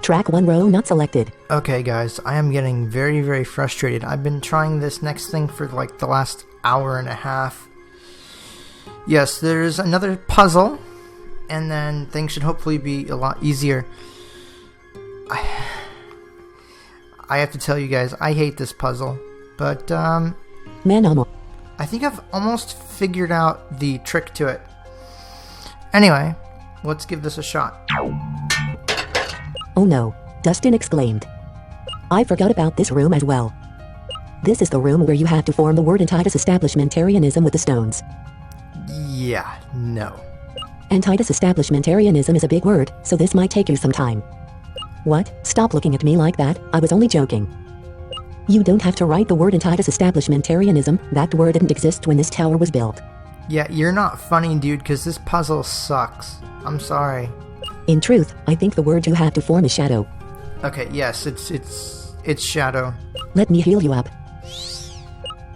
Track 1 row not selected. Okay guys, I am getting very, very frustrated. I've been trying this next thing for like the last hour and a half. Yes, there's another puzzle, and then things should hopefully be a lot easier. I have to tell you guys, I hate this puzzle, but manamon. I think I've almost figured out the trick to it. Anyway, let's give this a shot. Oh no, Dustin exclaimed. I forgot about this room as well. This is the room where you have to form the word Antitus Establishmentarianism with the stones. Yeah, no. Antitus Establishmentarianism is a big word, so this might take you some time. What? Stop looking at me like that, I was only joking. You don't have to write the word Antitus Establishmentarianism, that word didn't exist when this tower was built. Yeah, you're not funny, dude, because this puzzle sucks. I'm sorry. In truth, I think the word you have to form is shadow. Okay, yes, it's shadow. Let me heal you up.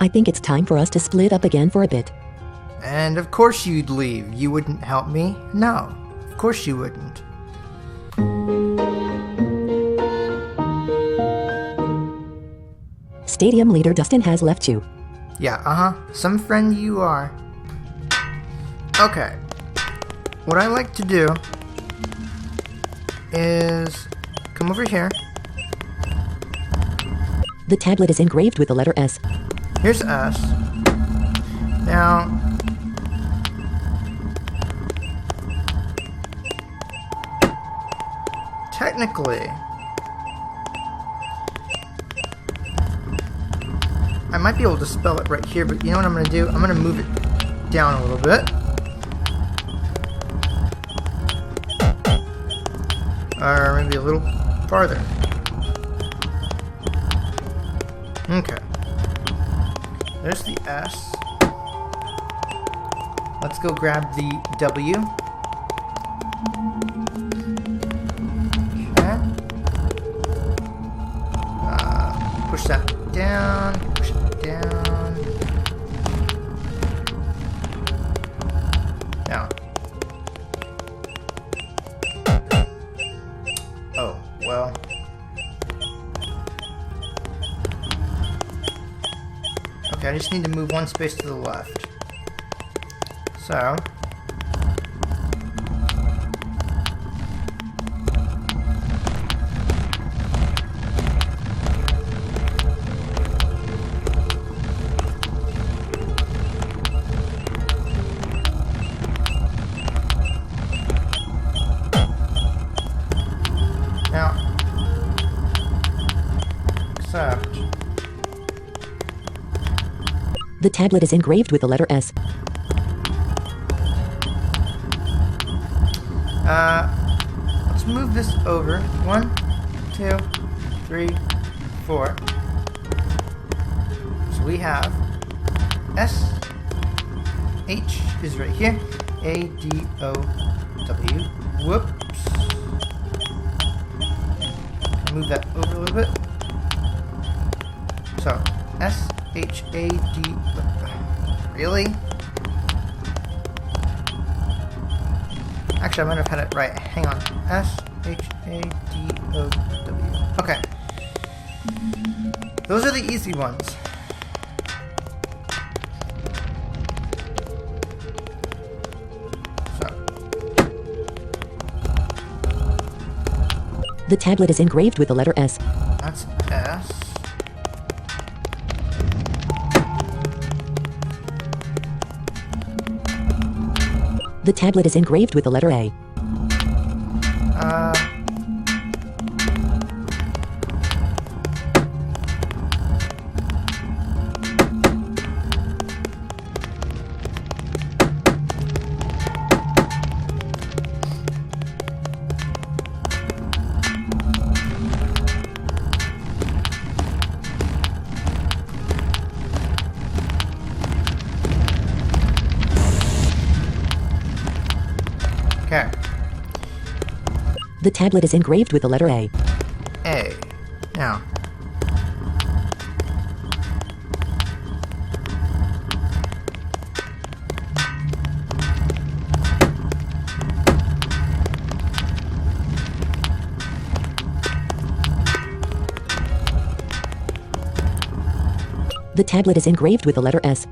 I think it's time for us to split up again for a bit. And of course you'd leave. You wouldn't help me? No, of course you wouldn't. Stadium leader Dustin has left you. Yeah, some friend you are. Okay. What I like to do is come over here. The tablet is engraved with the letter S. Here's S. Now, technically, I might be able to spell it right here, but you know what I'm going to do? I'm going to move it down a little bit. Or maybe a little farther. Okay. There's the S. Let's go grab the W. Okay. Push that down. Push it down. Down. Oh, well. Okay, I just need to move one space to the left. So. Now, except the tablet is engraved with the letter S. Let's move this over. 1, 2, 3, 4. So we have S, H is right here, A, D, O, W. Whoops. Move that over a little bit. So, S, H, A, D, really? Actually, I might have had it right. Hang on. S, H, A, D, O, W. Okay. Those are the easy ones. The tablet is engraved with the letter S. That's S. The tablet is engraved with the letter A. Okay. The tablet is engraved with the letter A. A. Now. The tablet is engraved with the letter S.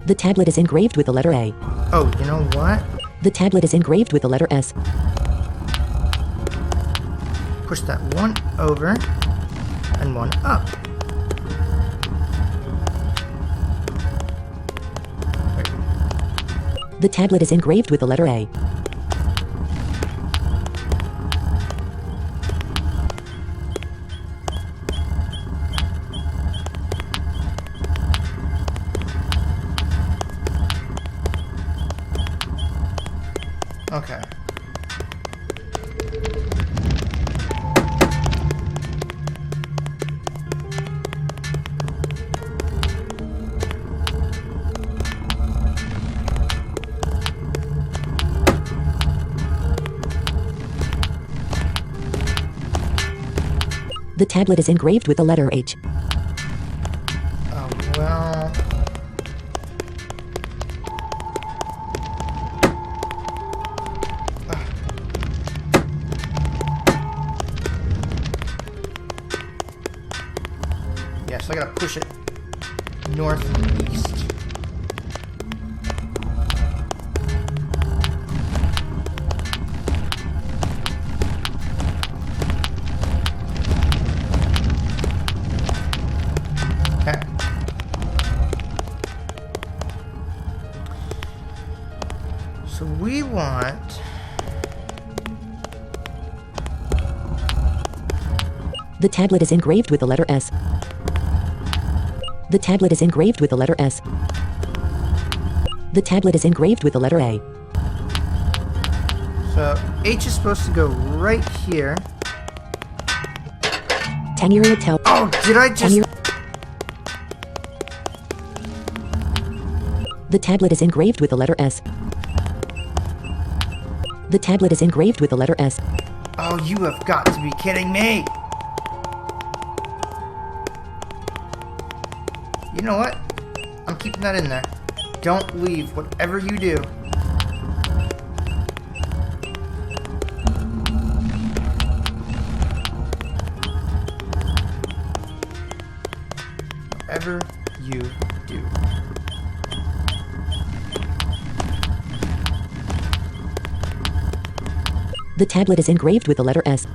The tablet is engraved with the letter A. Oh, you know what? The tablet is engraved with the letter S. Push that one over and one up. The tablet is engraved with the letter A. Okay. The tablet is engraved with the letter H. Oh, well. Yeah, so I gotta push it northeast. Okay. So we want... The tablet is engraved with the letter S. The tablet is engraved with the letter S. The tablet is engraved with the letter A. So H is supposed to go right here. 10-year tel. Oh, did I just... 10-year. The tablet is engraved with the letter S. The tablet is engraved with the letter S. Oh, you have got to be kidding me! You know what? I'm keeping that in there. Don't leave, whatever you do. Whatever you do. The tablet is engraved with the letter S.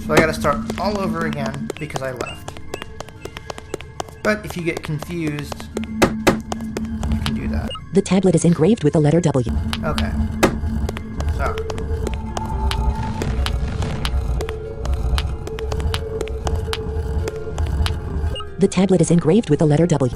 So I gotta start all over again because I left. But if you get confused, you can do that. The tablet is engraved with the letter W. Okay. So. The tablet is engraved with the letter W.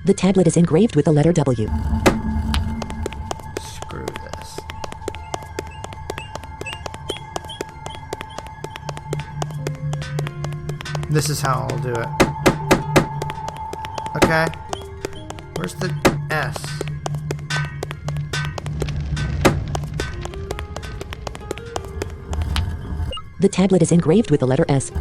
The tablet is engraved with the letter W. Screw this. This is how I'll do it. Okay. Where's the S? The tablet is engraved with the letter S.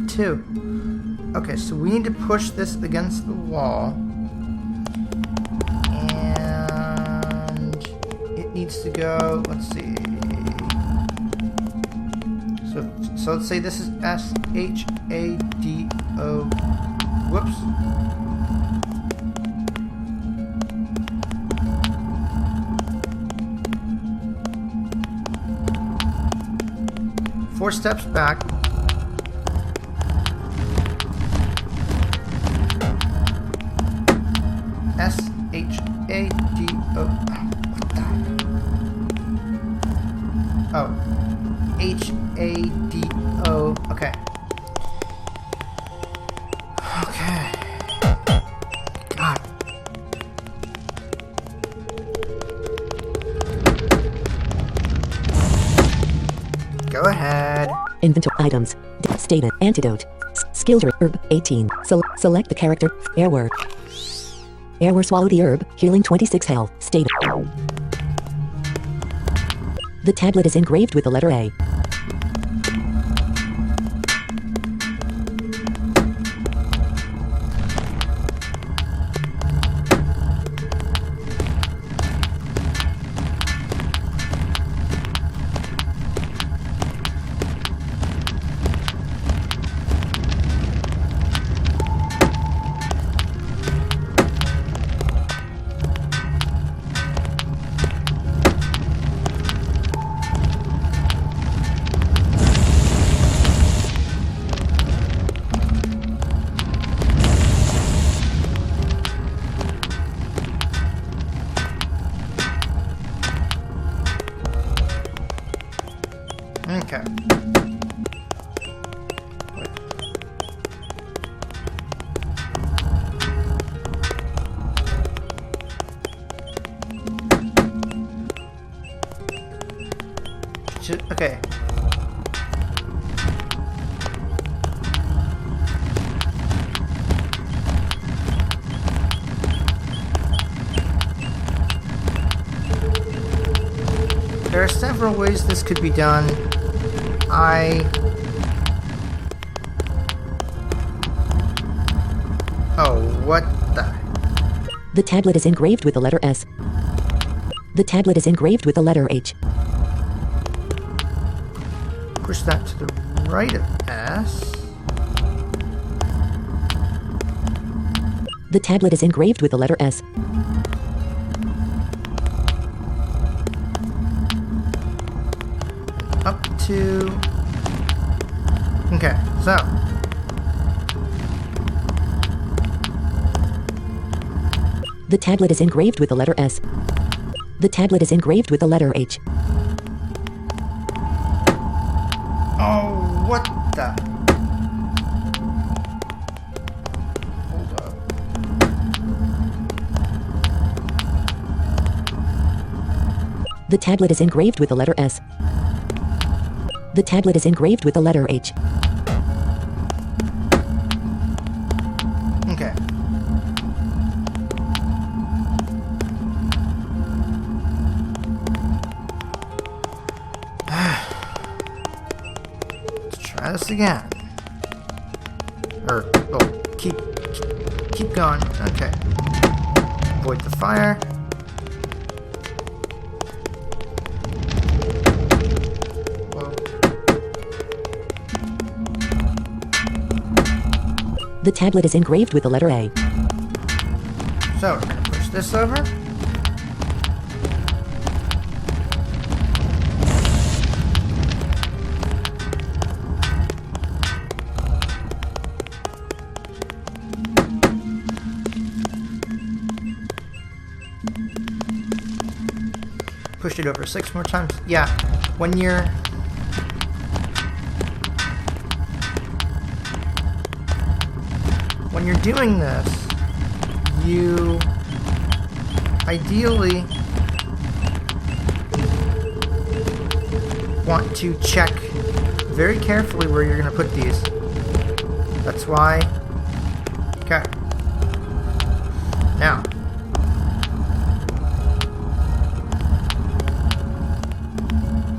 Too. Okay, so we need to push this against the wall. And it needs to go, let's see. So let's say this is S-H-A-D-O. Whoops. 4 steps back. S-H-A-D-O. What the? Oh. H-A-D-O. Okay. Okay. God. Go ahead. Inventory items. Stated. Antidote. Skill tree. Herb. 18. Select the character. Airword. Airword. Swallow the herb. Healing 26 health. Stated. The tablet is engraved with the letter A. Okay. Okay. There are several ways this could be done. Oh, what the? The tablet is engraved with the letter S. The tablet is engraved with the letter H. Push that to the right of S. The tablet is engraved with the letter S. Up to... Okay, so... The tablet is engraved with the letter S. The tablet is engraved with the letter H. Oh, what the? Hold up. The tablet is engraved with the letter S. The tablet is engraved with the letter H. Okay. Let's try this again. Keep going. Okay. Avoid the fire. The tablet is engraved with the letter A. So, we're going to push this over. Push it over 6 more times. Yeah, when you're... When you're doing this, you ideally want to check very carefully where you're going to put these. That's why. Okay. Now.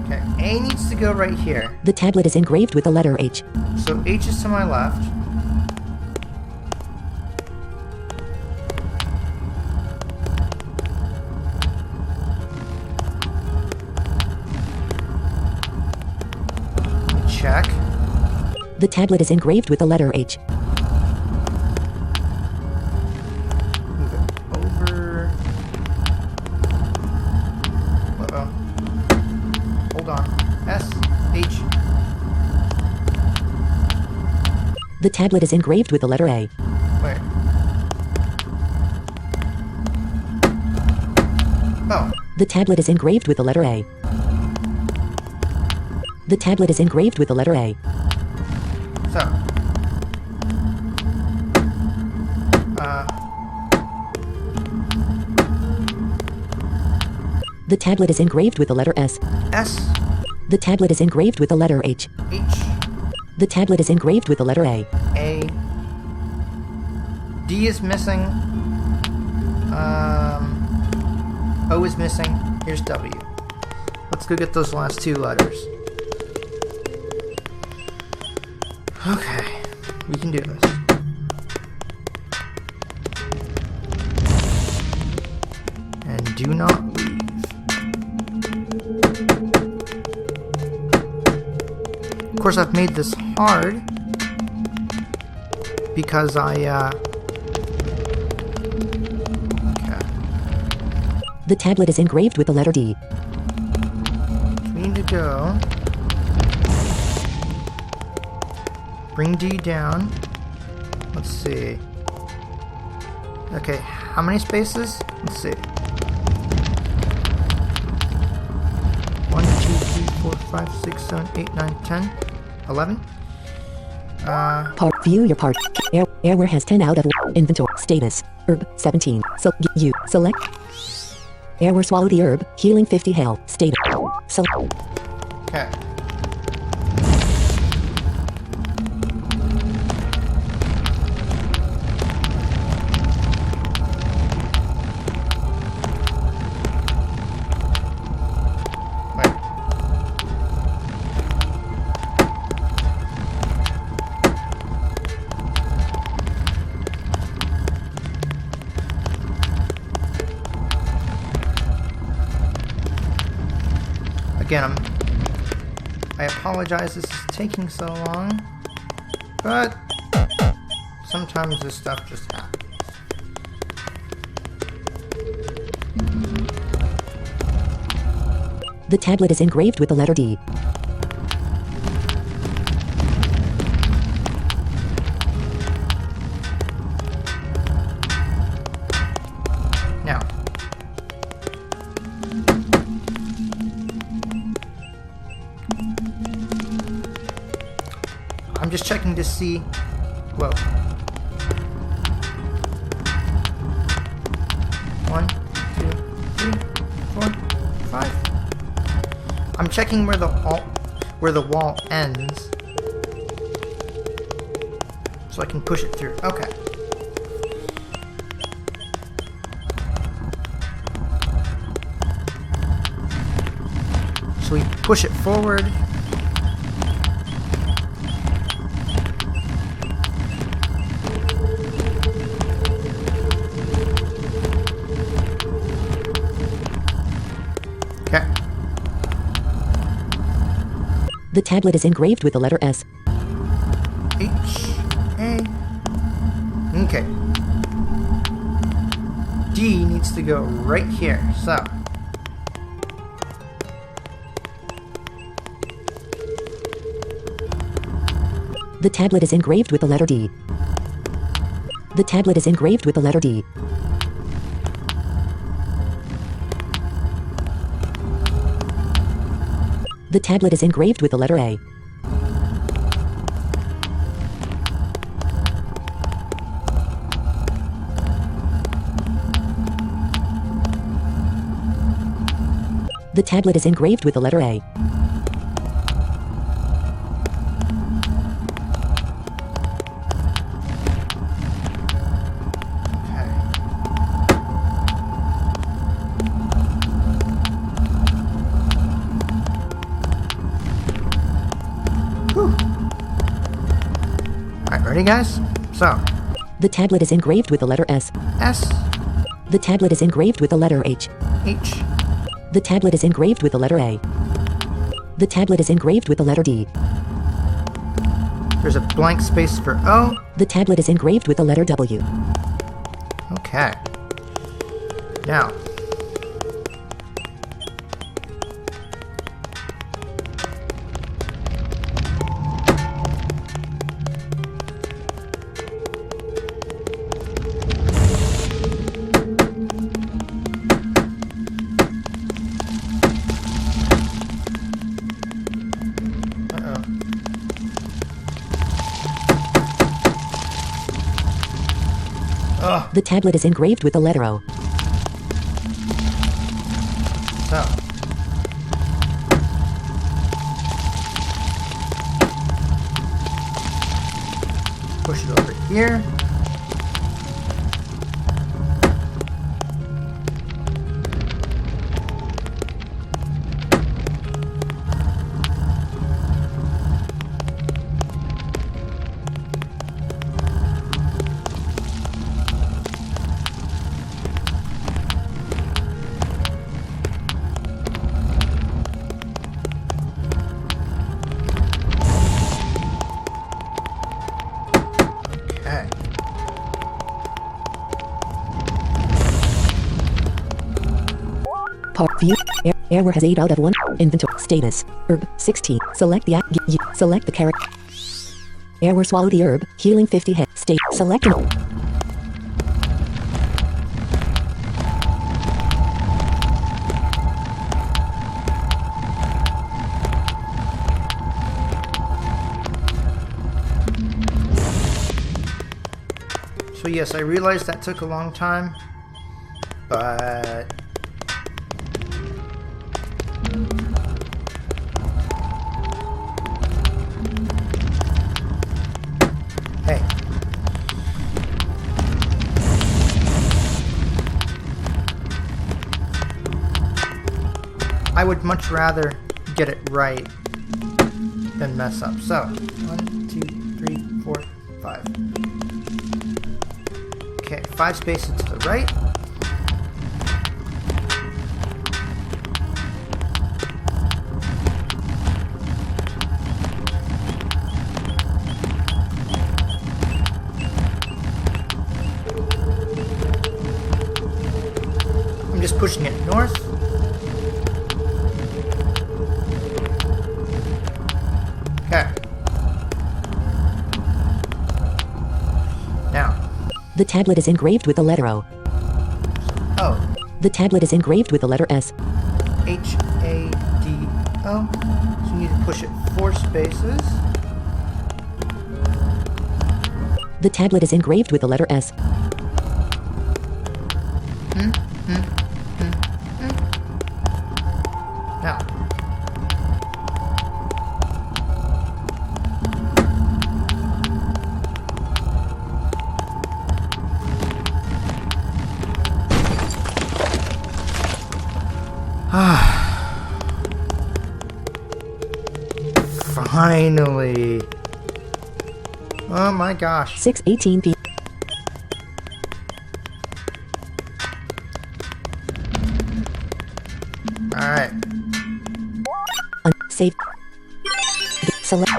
Okay, A needs to go right here. The tablet is engraved with the letter H. So H is to my left. Check. The tablet is engraved with the letter H. Move it over. Uh-oh. Hold on. S, H. The tablet is engraved with the letter A. Wait. Oh. The tablet is engraved with the letter A. The tablet is engraved with the letter A. So. The tablet is engraved with the letter S. S. The tablet is engraved with the letter H. H. The tablet is engraved with the letter A. A. D is missing. O is missing. Here's W. Let's go get those last two letters. Okay, we can do this. And do not leave. Of course, I've made this hard because okay. The tablet is engraved with the letter D. We need to go. Bring D down. Let's see. Okay, how many spaces? Let's see. 1, 2, 3, 4, 5, 6, 7, 8, 9, 10, 11. Part. View your part. Airware has 10 out of inventory. Status. Herb 17. So you select. Airware swallow the herb. Healing 50 health. Status. So. Okay. Again, I apologize this is taking so long, but sometimes this stuff just happens. The tablet is engraved with the letter D. Now, I'm just checking to see. Whoa. 1, 2, 3, 4, 5. I'm checking where the wall ends, so I can push it through. Okay. So we push it forward. Okay. The tablet is engraved with the letter S. H, A. Okay. D needs to go right here, so. The tablet is engraved with the letter D. The tablet is engraved with the letter D. The tablet is engraved with the letter A. The tablet is engraved with the letter A. Alright, ready guys? So, The tablet is engraved with the letter S. S, The tablet is engraved with the letter H. H, The tablet is engraved with the letter A. The tablet is engraved with the letter D. there's a blank space for O. The tablet is engraved with the letter W. Okay. Now, Ugh. The tablet is engraved with the letter O. So. Push it over here. Part view. Error has 8 out of 1. Inventory status. Herb 16. Select the select the character. Error swallow the herb. Healing 50 hit. State. Select an. So yes, I realized that took a long time, but hey. I would much rather get it right than mess up. So, 1, 2, 3, 4, 5. Okay, 5 spaces to the right. I'm just pushing it north. Okay. Now. The tablet is engraved with the letter O. Oh. The tablet is engraved with the letter S. H-A-D-O. So you need to push it 4 spaces. The tablet is engraved with the letter S. Now. Finally. Oh my gosh. 6:18 p. Alright. Save. Select.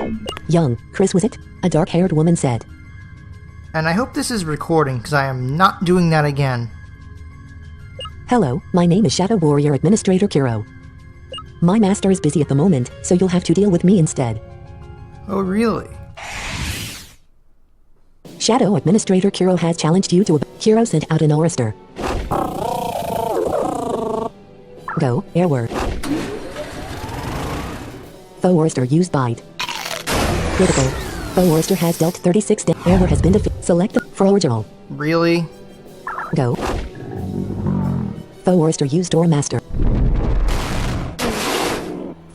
Young. Chris was it? A dark-haired woman said. And I hope this is recording, because I am not doing that again. Hello, my name is Shadow Warrior Administrator Ciro. My master is busy at the moment, so you'll have to deal with me instead. Oh, really? Shadow Administrator Ciro has challenged you to a... Ciro sent out an oyster. Go, air word. Foe oyster used bite. Critical. Foe oyster has dealt 36 damage. Error has been defeated. Select the... For original. Really? Go. Foe oyster used door master.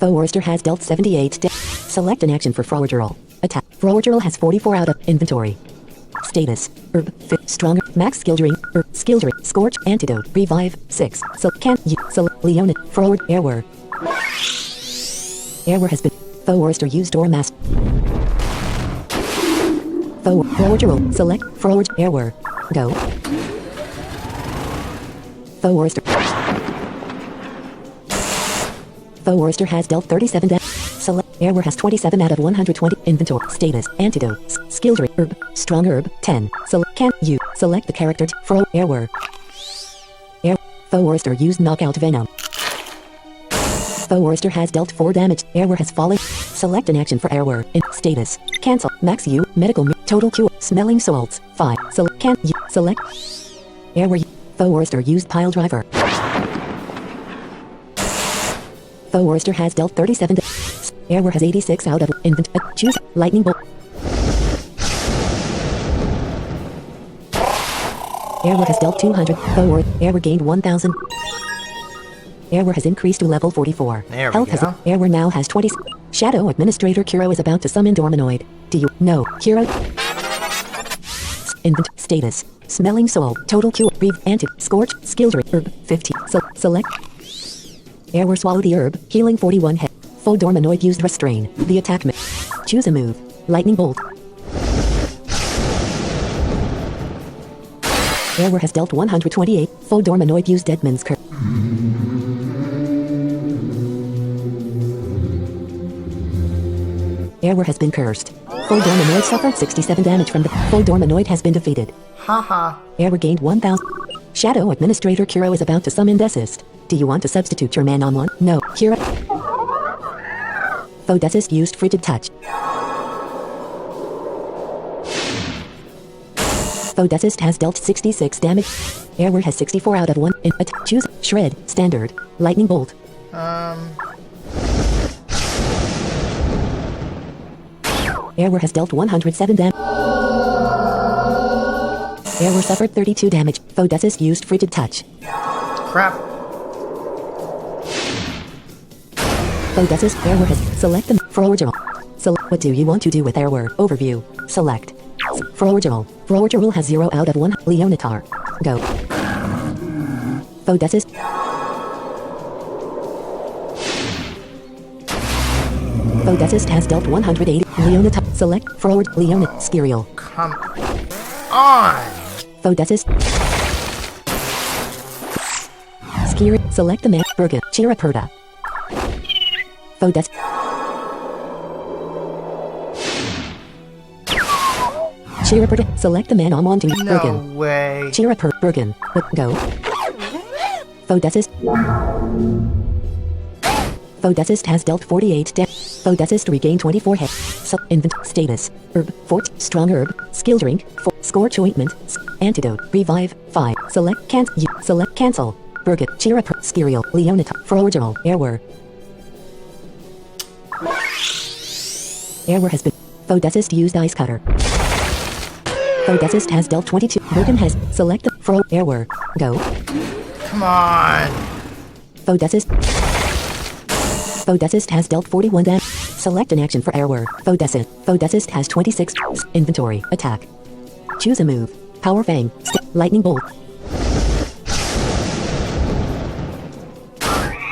Foe oyster has dealt 78 damage. Select an action for Frowagerl. Attack. Frowagerl has 44 out of inventory. Status. Herb. Stronger. Max skill drink. Skill drink. Scorch. Antidote. Revive. 6. So can't you. Leona. Forward. Airword. Airword has been. Foe oyster used door master. Frowagerl. Select. Forward. Airword. Go. Foe oyster. Foe oyster has dealt 37 damage. Select. Airware has 27 out of 120. Inventory. Status. Antidote. Skill drink. Herb. Strong herb. 10. Can't you. Select the character. Fro. Airware. Air. Foe oyster used knockout venom. Foe oyster has dealt 4 damage. Airware has fallen. Select an action for Airware. In status. Cancel. Max U. Medical. Total cure. Smelling salts. 5. Can't you. Select. Airware. Foe oyster used pile driver. Foe oyster has dealt 37 damage. Airware has 86 out of inventory. Choose lightning bolt. Airware has dealt 200. Forward. Airware gained 1000. Airware has increased to level 44. There we Health go. has Airware now has 20. Shadow Administrator Ciro is about to summon Dormanoid. Do you know? Ciro. Invent status. Smelling soul. Total cure. Breathe. Anti. Scorch. Skill drink. Herb. 50. Select. Airware swallow the herb. Healing 41 head. Full Dormanoid used restrain. The attack. Choose a move. Lightning bolt. Airware has dealt 128. Full Dormanoid used Deadman's Curse. Airware has been cursed. Full Dormanoid suffered 67 damage from the Full Dormanoid has been defeated. Haha. Airware gained 1000. Shadow Administrator Ciro is about to summon Desist. Do you want to substitute your manamon? No. Ciro. Foe Desist used Frigid Touch. Foe Desist has dealt 66 damage. Airware has 64 out of 1. Choose Shred. Standard. Lightning Bolt. Airware has dealt 107 damage. Airware suffered 32 damage. Foe Desist used Frigid Touch. Crap. Foe Desist. Airware has select them for original. Select what do you want to do with Airware? Overview. Select. For original. For original has 0 out of 1. Leonatar. Go. Foe Desist. Foe Desist has dealt 180. Leonatar. Select. Forward. Leona. Skiriel. Come on. Foe Desist. Skiri. Select the man. Bergen. Chiraperda. Foe Desist. Chiraperda. Select the man on to No Bergen. way. Bergen. Go. Foe Desist. Foe Desist has dealt 48 damage. Foe Desist regained 24 hit. Invent status. Herb. Fort. Strong herb. Skill drink. Scorch ointment. Antidote. Revive. 5. Select cancel. Select cancel. Bergen. Skiriel. Leonita. For original. Airware. Airware has been. Foe Desist used Ice Cutter. Foe Desist has dealt 22. Bergen has. Select the. For Airware. Go. Come on. Foe Desist. Foe Desist has dealt 41 damage. Select an action for Airware. Foe Desist. Foe Desist has 26. Inventory. Attack. Choose a move. Power Fang. Lightning Bolt.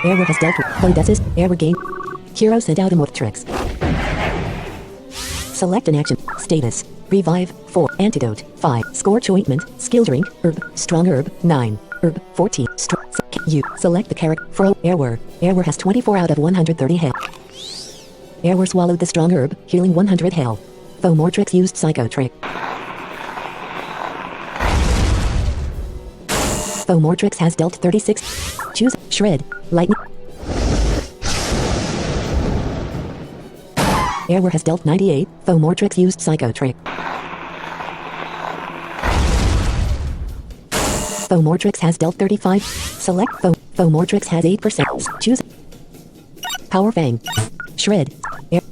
Airware has dealt with Foe Desist. Airware gain. Ciro sent out a Morptrix. Select an action. Status. Revive. 4. Antidote. 5. Scorch ointment. Skill drink. Herb. Strong herb. 9. Herb. 14. You. Select the character. For Airware. Airware has 24 out of 130 health. Airware swallowed the strong herb, healing 100 health. Foe Mortrix used Psycho Trick. Foe Mortrix has dealt 36. Choose Shred. Lightning. Airware has dealt 98. Foe Mortrix used Psycho Trick. Foe Mortrix has dealt 35. Select Foe Mortrix has 8%. Choose Power Fang. Shred.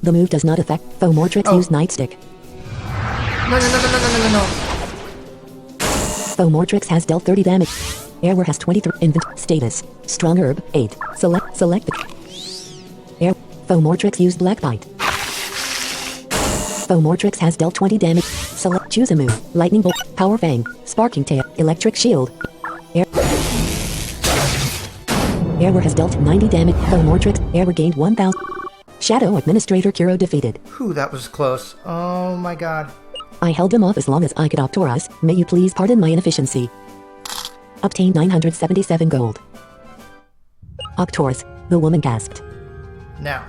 The move does not affect. Foe Mortrix used Nightstick. No. Foe Mortrix has dealt 30 damage. Airware has 23. Invent status. Strong herb. 8. Select the Foe Mortrix used Black Bite. Foe Mortrix has dealt 20 damage. Select choose a move. Lightning Bolt. Power Fang. Sparking Tail. Electric Shield. Airware has dealt 90 damage. Foe Mortrix. Airware gained 1000. Shadow Administrator Ciro defeated. Whew, that was close. Oh my god. I held him off as long as I could. Octorus, may you please pardon my inefficiency. Obtain 977 gold. Octorus, the woman gasped. Now.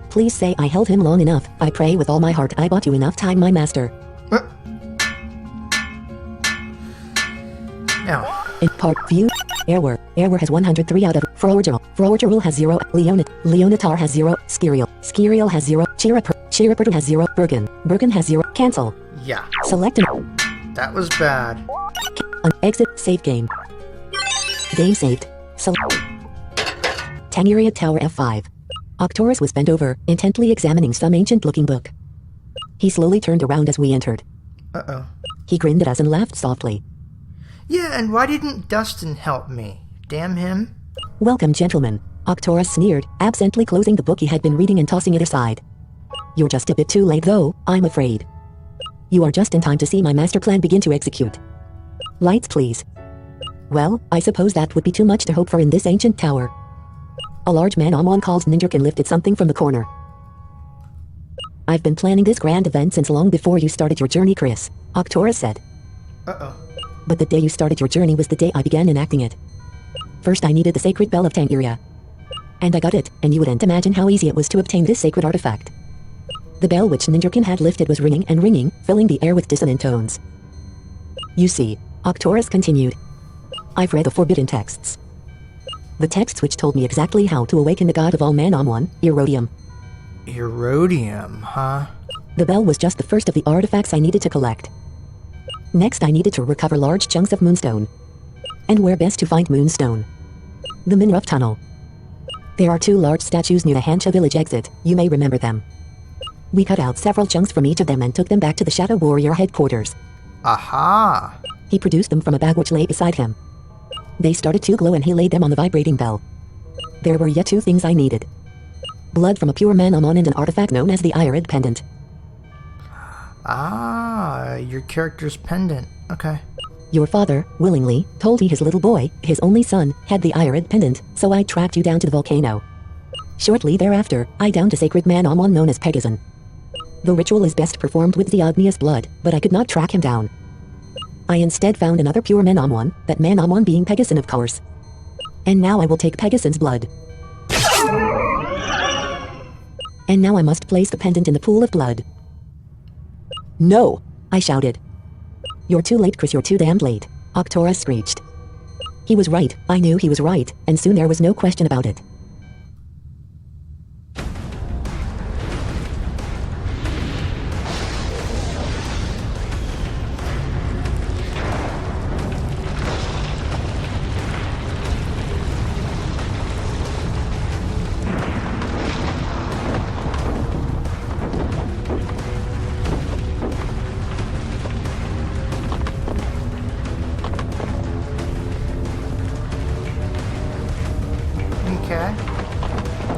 Please say I held him long enough. I pray with all my heart I bought you enough time, my master. Now. In part view, Airware. Airware has 103 out of. For original. For original has 0. Leonatar has 0. Skiriel has 0. Chiriper has 0. Bergen has 0. Cancel. Yeah. Select an. That was bad. Exit. Save game. Game saved. Select. Tangiria Tower F5. Octorus was bent over, intently examining some ancient-looking book. He slowly turned around as we entered. Uh-oh. He grinned at us and laughed softly. Yeah, and why didn't Dustin help me? Damn him. Welcome, gentlemen. Octor sneered, absently closing the book he had been reading and tossing it aside. You're just a bit too late though, I'm afraid. You are just in time to see my master plan begin to execute. Lights please. Well, I suppose that would be too much to hope for in this ancient tower. A large manamon called Ninjurkin lifted something from the corner. I've been planning this grand event since long before you started your journey, Chris, Octor said. Uh-oh. But the day you started your journey was the day I began enacting it. First I needed the sacred bell of Tangiria. And I got it, and you wouldn't imagine how easy it was to obtain this sacred artifact. The bell which Ninjurkin had lifted was ringing and ringing, filling the air with dissonant tones. You see, Octorus continued. I've read the forbidden texts. The texts which told me exactly how to awaken the god of all manamon, Erodium. Erodium, huh? The bell was just the first of the artifacts I needed to collect. Next I needed to recover large chunks of moonstone. And where best to find moonstone? The Minruff Tunnel. There are 2 large statues near the Hansha village exit, you may remember them. We cut out several chunks from each of them and took them back to the Shadow Warrior headquarters. Aha! He produced them from a bag which lay beside him. They started to glow and he laid them on the vibrating bell. There were yet 2 things I needed. Blood from a pure manamon and an artifact known as the Irid Pendant. Ah, your character's pendant. Okay. Your father, willingly, told me his little boy, his only son, had the Irid Pendant, so I tracked you down to the volcano. Shortly thereafter, I downed a sacred manamon known as Pegasus. The ritual is best performed with the igneous blood, but I could not track him down. I instead found another pure manamon, that manamon being Pegasus of course. And now I will take Pegasus' blood. And now I must place the pendant in the pool of blood. No! I shouted. You're too late, Chris, you're too damned late, Octor screeched. He was right, I knew he was right, and soon there was no question about it. Okay.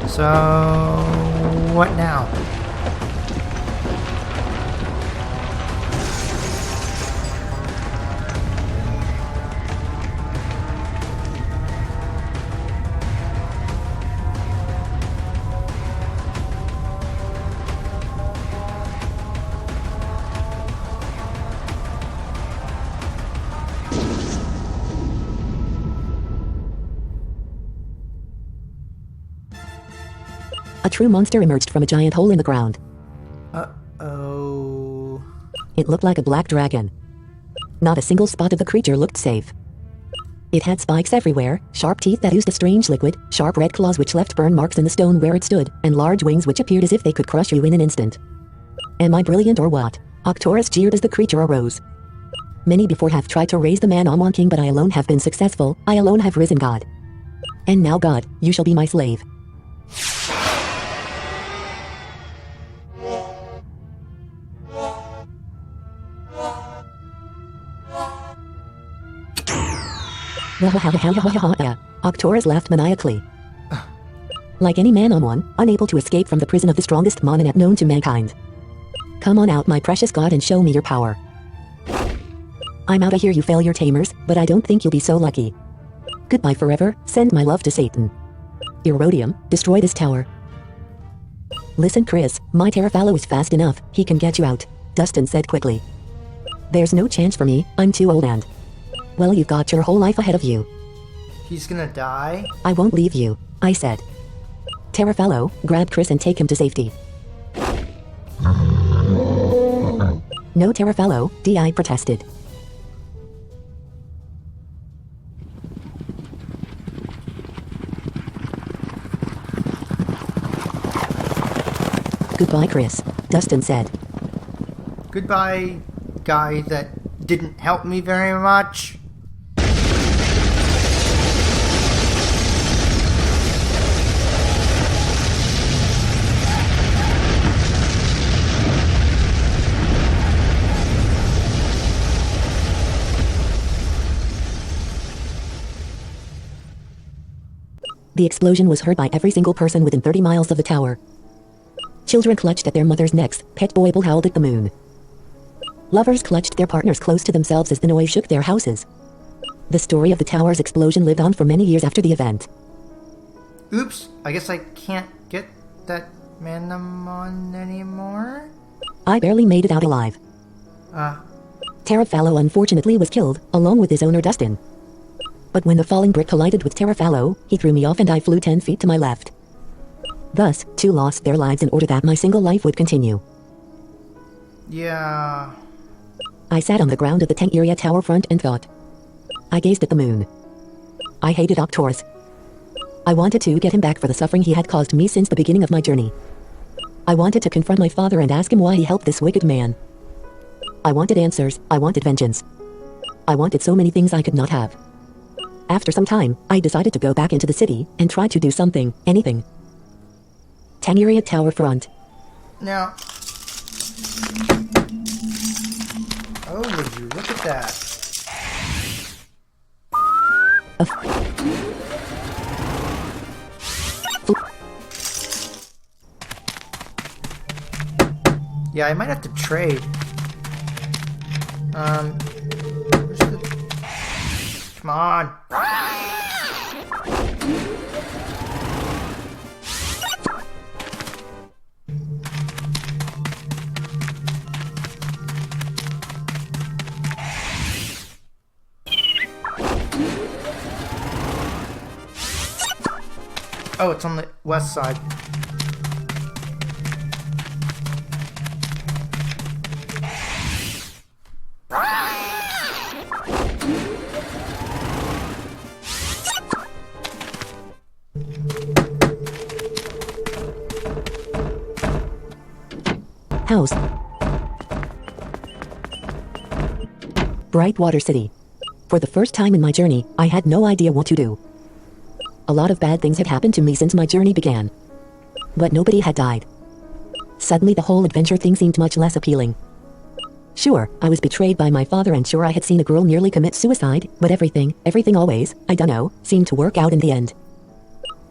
So, what now? A true monster emerged from a giant hole in the ground. Uh-oh. It looked like a black dragon. Not a single spot of the creature looked safe. It had spikes everywhere, sharp teeth that oozed a strange liquid, sharp red claws which left burn marks in the stone where it stood, and large wings which appeared as if they could crush you in an instant. Am I brilliant or what? Octorus jeered as the creature arose. Many before have tried to raise the manamon king, but I alone have been successful, I alone have risen God. And now God, you shall be my slave. Octorus laughed maniacally. Like any manamon, unable to escape from the prison of the strongest mononet known to mankind. Come on out, my precious god, and show me your power. I'm out of here, you failure tamers, but I don't think you'll be so lucky. Goodbye forever, send my love to Satan. Erodium, destroy this tower. Listen, Chris, my Terrafallow is fast enough, he can get you out, Dustin said quickly. There's no chance for me, I'm too old and... Well, you've got your whole life ahead of you. He's gonna die? I won't leave you, I said. Terrafallow, grab Chris and take him to safety. No, Terrafallow, D.I. protested. Goodbye, Chris, Dustin said. Goodbye, guy that didn't help me very much. The explosion was heard by every single person within 30 miles of the tower. Children clutched at their mothers' necks, pet boy howled at the moon. Lovers clutched their partners close to themselves as the noise shook their houses. The story of the tower's explosion lived on for many years after the event. Oops, I guess I can't get that manamon anymore? I barely made it out alive. Terrafallo unfortunately was killed, along with his owner Dustin. But when the falling brick collided with Terrafallo, he threw me off and I flew 10 feet to my left. Thus, 2 lost their lives in order that my single life would continue. Yeah. I sat on the ground of the tank area tower front and thought. I gazed at the moon. I hated Octor's. I wanted to get him back for the suffering he had caused me since the beginning of my journey. I wanted to confront my father and ask him why he helped this wicked man. I wanted answers, I wanted vengeance. I wanted so many things I could not have. After some time, I decided to go back into the city and try to do something, anything. Tangiria Tower Front. Now... Oh, would you look at that? Yeah, I might have to trade. Where's the... Come on. Oh, it's on the west side. House. Brightwater City. For the first time in my journey, I had no idea what to do. A lot of bad things had happened to me since my journey began. But nobody had died. Suddenly the whole adventure thing seemed much less appealing. Sure, I was betrayed by my father and sure I had seen a girl nearly commit suicide, but everything always, I don't know, seemed to work out in the end.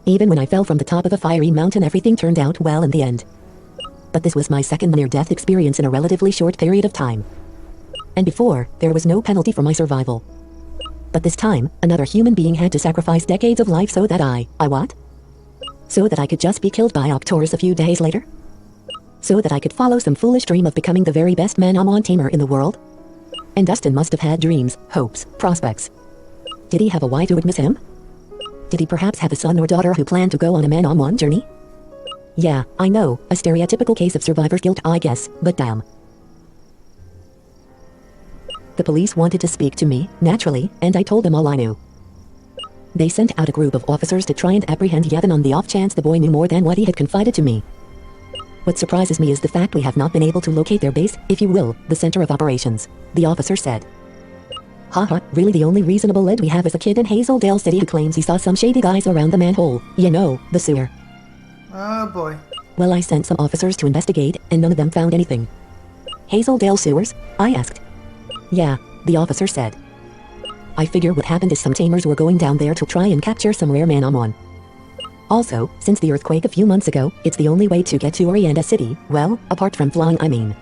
Even when I fell from the top of a fiery mountain, everything turned out well in the end. But this was my second near-death experience in a relatively short period of time. And before, there was no penalty for my survival. But this time, another human being had to sacrifice decades of life so that I what? So that I could just be killed by Octors a few days later? So that I could follow some foolish dream of becoming the very best manamon tamer in the world? And Dustin must have had dreams, hopes, prospects. Did he have a wife who would miss him? Did he perhaps have a son or daughter who planned to go on a manamon journey? Yeah, I know, a stereotypical case of survivor's guilt, I guess, but damn. The police wanted to speak to me, naturally, and I told them all I knew. They sent out a group of officers to try and apprehend Yevon on the off chance the boy knew more than what he had confided to me. What surprises me is the fact we have not been able to locate their base, if you will, the center of operations, the officer said. Haha, really the only reasonable lead we have is a kid in Hazeldale City who claims he saw some shady guys around the manhole, you know, the sewer. Oh boy. Well, I sent some officers to investigate, and none of them found anything. Hazeldale sewers? I asked. Yeah, the officer said. I figure what happened is some tamers were going down there to try and capture some rare manamon. Also, since the earthquake a few months ago, it's the only way to get to Orianda City, well, apart from flying I mean.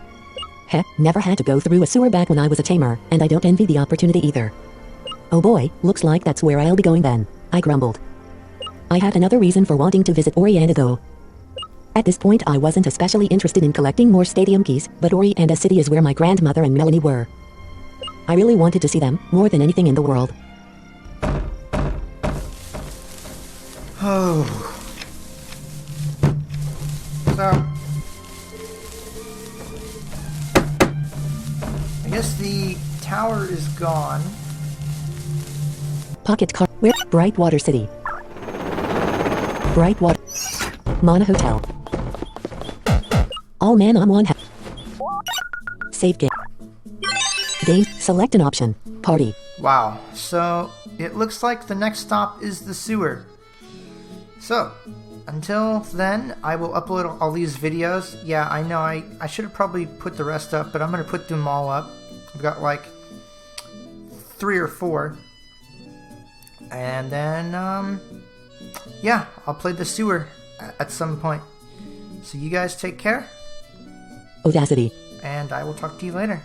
Heck, never had to go through a sewer back when I was a tamer, and I don't envy the opportunity either. Oh boy, looks like that's where I'll be going then, I grumbled. I had another reason for wanting to visit Orianda though. At this point I wasn't especially interested in collecting more stadium keys, but Orianda City is where my grandmother and Melanie were. I really wanted to see them, more than anything in the world. Oh. So... I guess the tower is gone. Pocket car. Where? Brightwater City. Brightwater. Mana Hotel. All manamon Save game. Game. Select an option. Party. Wow. So, it looks like the next stop is the sewer. So, until then, I will upload all these videos. Yeah, I know I should have probably put the rest up, but I'm going to put them all up. I've got like 3 or 4. And then, yeah, I'll play the sewer at some point. So you guys take care. Audacity. And I will talk to you later.